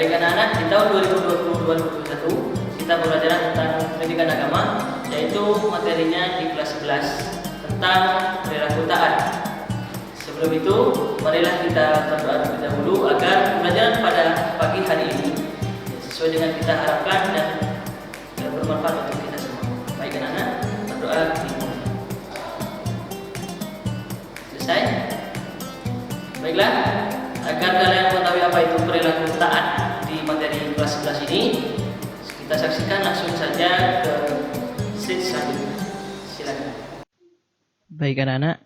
Baik anak-anak, di tahun 2020-2021 kita belajar tentang pendidikan agama, yaitu materinya di kelas 11 tentang perilaku taat. Sebelum itu, marilah kita berdoa terlebih dahulu agar pembelajaran pada pagi hari ini sesuai dengan kita harapkan dan bermanfaat untuk kita semua. Baik anak-anak, berdoa dimulai. Selesai? Baiklah, agar kalian mengetahui apa itu perilaku taat di materi kelas 11 ini, kita saksikan langsung saja ke sheet selanjutnya. Silakan. Baik anak-anak,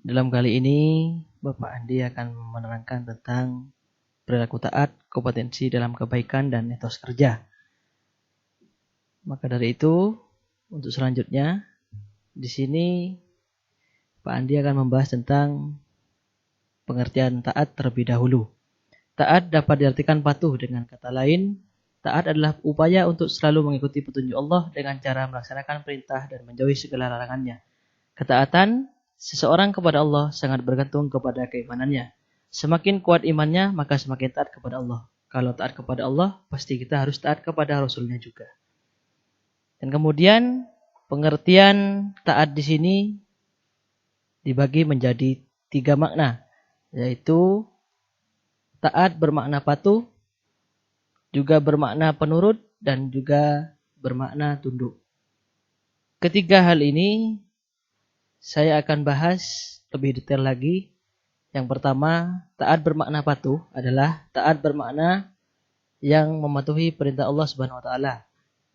dalam kali ini Bapak Andi akan menerangkan tentang perilaku taat, kompetensi dalam kebaikan dan etos kerja. Maka dari itu, untuk selanjutnya di sini Pak Andi akan membahas tentang pengertian taat terlebih dahulu. Taat dapat diartikan patuh, dengan kata lain, taat adalah upaya untuk selalu mengikuti petunjuk Allah dengan cara melaksanakan perintah dan menjauhi segala larangannya. Ketaatan seseorang kepada Allah sangat bergantung kepada keimanannya. Semakin kuat imannya, maka semakin taat kepada Allah. Kalau taat kepada Allah, pasti kita harus taat kepada Rasulnya juga. Dan kemudian pengertian taat di sini dibagi menjadi 3 makna, yaitu taat bermakna patuh, juga bermakna penurut, dan juga bermakna tunduk. Ketiga hal ini saya akan bahas lebih detail lagi. Yang pertama, taat bermakna patuh adalah taat bermakna yang mematuhi perintah Allah Subhanahu wa taala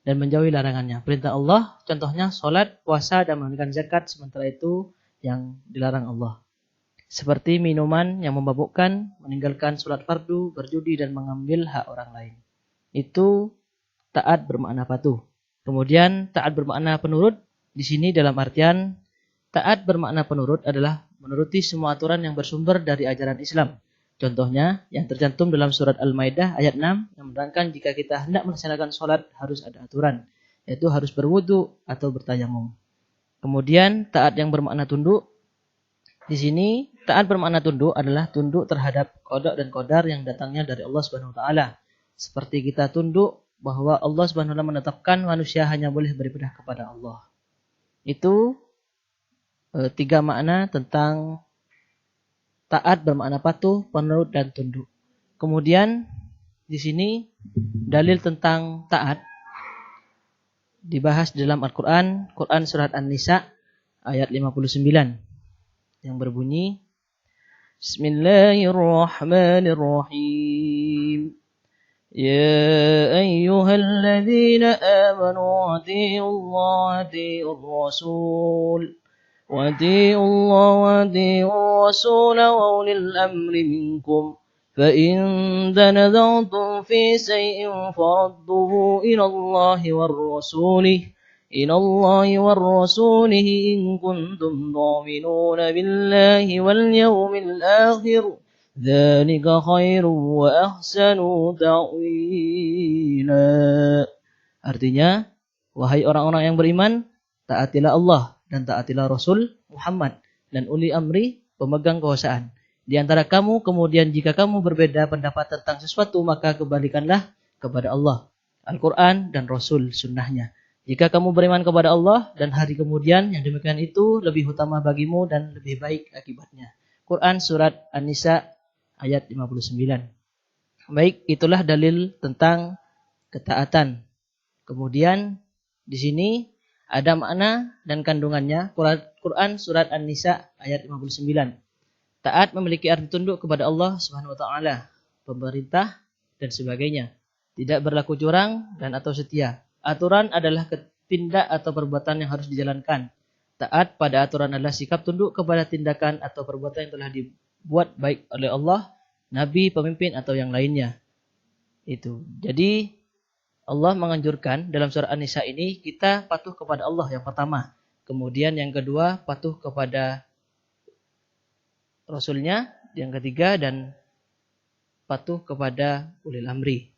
dan menjauhi larangannya. Perintah Allah contohnya salat, puasa, dan menunaikan zakat, sementara itu yang dilarang Allah. Seperti minuman yang memabukkan, meninggalkan sholat fardu, berjudi, dan mengambil hak orang lain. Itu taat bermakna patuh. Kemudian taat bermakna penurut. Di sini dalam artian taat bermakna penurut adalah menuruti semua aturan yang bersumber dari ajaran Islam. Contohnya yang tercantum dalam surat Al-Maidah ayat 6 yang menerangkan jika kita hendak melaksanakan sholat harus ada aturan, yaitu harus berwudu atau bertayamum. Kemudian taat yang bermakna tunduk. Di sini taat bermakna tunduk adalah tunduk terhadap qada dan qadar yang datangnya dari Allah Subhanahu wa taala. Seperti kita tunduk bahwa Allah Subhanahu wa taala menetapkan manusia hanya boleh beribadah kepada Allah. Itu 3 makna tentang taat bermakna patuh, penurut, dan tunduk. Kemudian di sini dalil tentang taat dibahas dalam Al-Qur'an, Quran surat An-Nisa ayat 59 yang berbunyi Bismillahirrahmanirrahim. Ya ayyuhalladzina amanu atiiullaha atiiur rasul wa atiiullaha atiiur rasul wa ulil amri minkum fa in tanaza'tum fi shay'in farudduhu ila Allahi war rasulih إلى الله ورسوله إن كنتم تؤمنون بالله واليوم الآخر ذلك خير وأحسن تأويلا. Artinya, wahai orang-orang yang beriman, taatilah Allah dan taatilah Rasul Muhammad dan uli amri, pemegang kekuasaan di antara kamu. Kemudian jika kamu berbeda pendapat tentang sesuatu, maka kembalikanlah kepada Allah, Al-Quran dan Rasul sunnahnya. Jika kamu beriman kepada Allah dan hari kemudian, yang demikian itu lebih utama bagimu dan lebih baik akibatnya. Quran surat An-Nisa ayat 59. Baik, itulah dalil tentang ketaatan. Kemudian di sini ada makna dan kandungannya. Quran surat An-Nisa ayat 59. Taat memiliki arti tunduk kepada Allah Subhanahu wa taala, pemerintah dan sebagainya. Tidak berlaku curang dan atau setia. Aturan adalah tindak atau perbuatan yang harus dijalankan. Taat pada aturan adalah sikap tunduk kepada tindakan atau perbuatan yang telah dibuat baik oleh Allah, Nabi, pemimpin, atau yang lainnya. Itu. Jadi Allah menganjurkan dalam surah An-Nisa ini kita patuh kepada Allah yang pertama. Kemudian yang kedua patuh kepada Rasulnya. Yang ketiga dan patuh kepada ulil amri.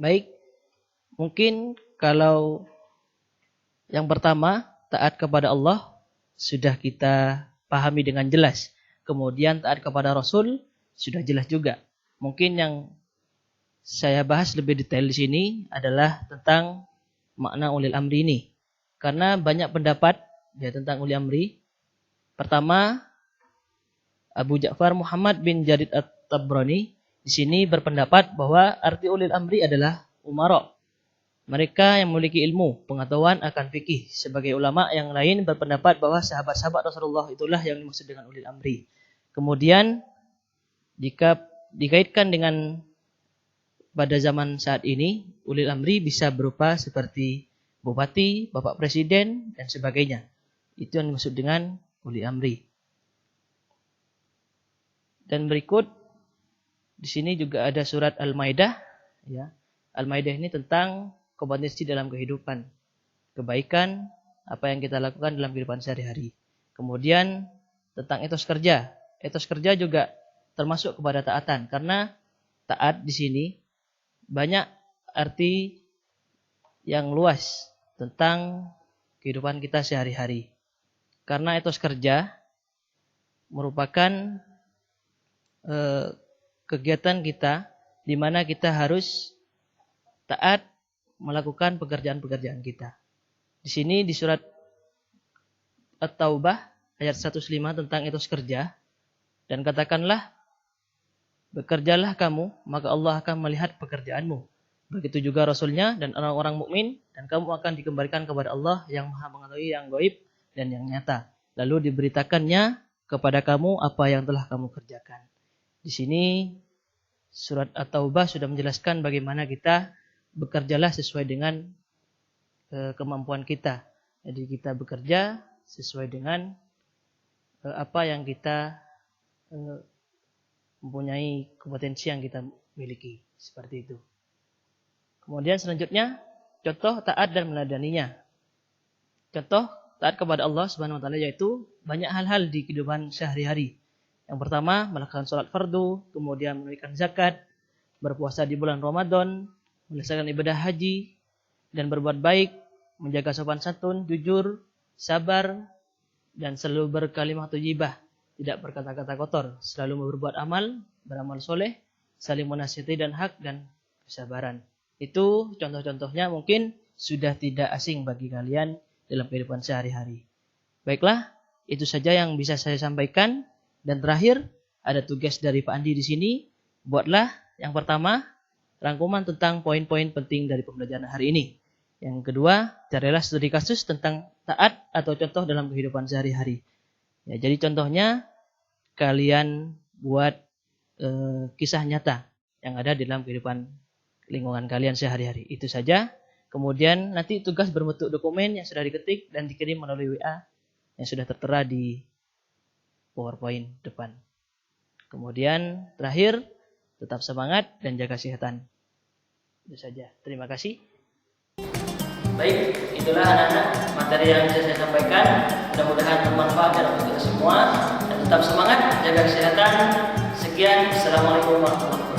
Baik. Mungkin kalau yang pertama, taat kepada Allah, sudah kita pahami dengan jelas. Kemudian taat kepada Rasul, sudah jelas juga. Mungkin yang saya bahas lebih detail di sini adalah tentang makna ulil amri ini. Karena banyak pendapat ya tentang ulil amri. Pertama, Abu Ja'far Muhammad bin Jarir At-Tabrani di sini berpendapat bahwa arti ulil amri adalah umara. Mereka yang memiliki ilmu, pengetahuan akan fikih. Sebagai ulama yang lain berpendapat bahwa sahabat-sahabat Rasulullah itulah yang dimaksud dengan ulil amri. Kemudian jika dikaitkan dengan pada zaman saat ini, ulil amri bisa berupa seperti bupati, bapak presiden, dan sebagainya. Itu yang dimaksud dengan ulil amri. Dan berikut di sini juga ada surat Al-Maidah. Ya. Al-Maidah ini tentang kompetensi dalam kehidupan, kebaikan, apa yang kita lakukan dalam kehidupan sehari-hari. Kemudian tentang etos kerja. Etos kerja juga termasuk kepada taatan, karena taat di sini banyak arti yang luas tentang kehidupan kita sehari-hari. Karena etos kerja merupakan kegiatan kita di mana kita harus taat melakukan pekerjaan-pekerjaan kita. Di sini di surat At-Taubah ayat 105 tentang etos kerja, dan katakanlah, bekerjalah kamu, maka Allah akan melihat pekerjaanmu. Begitu juga Rasulnya dan orang-orang mukmin, dan kamu akan dikembalikan kepada Allah yang Maha mengetahui yang gaib dan yang nyata. Lalu diberitakannya kepada kamu apa yang telah kamu kerjakan. Di sini surat At-Taubah sudah menjelaskan bagaimana kita bekerjalah sesuai dengan kemampuan kita. Jadi kita bekerja sesuai dengan apa yang kita mempunyai kompetensi yang kita miliki. Seperti itu. Kemudian selanjutnya, contoh taat dan meladaninya. Contoh taat kepada Allah Subhanahu wa taala yaitu banyak hal-hal di kehidupan sehari-hari. Yang pertama, melakukan sholat fardu, kemudian menunaikan zakat, berpuasa di bulan Ramadan, melaksanakan ibadah haji, dan berbuat baik, menjaga sopan santun, jujur, sabar, dan selalu berkalimah thayyibah, tidak berkata-kata kotor, selalu berbuat amal, beramal soleh, saling menasihati dan hak, dan kesabaran. Itu contoh-contohnya mungkin sudah tidak asing bagi kalian dalam kehidupan sehari-hari. Baiklah, itu saja yang bisa saya sampaikan. Dan terakhir, ada tugas dari Pak Andi di sini. Buatlah yang pertama, rangkuman tentang poin-poin penting dari pembelajaran hari ini. Yang kedua, carilah studi kasus tentang taat atau contoh dalam kehidupan sehari-hari. Ya, jadi contohnya, kalian buat kisah nyata yang ada di dalam kehidupan lingkungan kalian sehari-hari. Itu saja. Kemudian nanti tugas berbentuk dokumen yang sudah diketik dan dikirim melalui WA yang sudah tertera di PowerPoint depan. Kemudian terakhir, tetap semangat dan jaga kesehatan. Itu saja. Terima kasih. Baik, itulah anak-anak materi yang bisa saya sampaikan. Mudah-mudahan bermanfaat untuk kita semua. Dan tetap semangat, jaga kesehatan. Sekian. Assalamualaikum warahmatullahi wabarakatuh.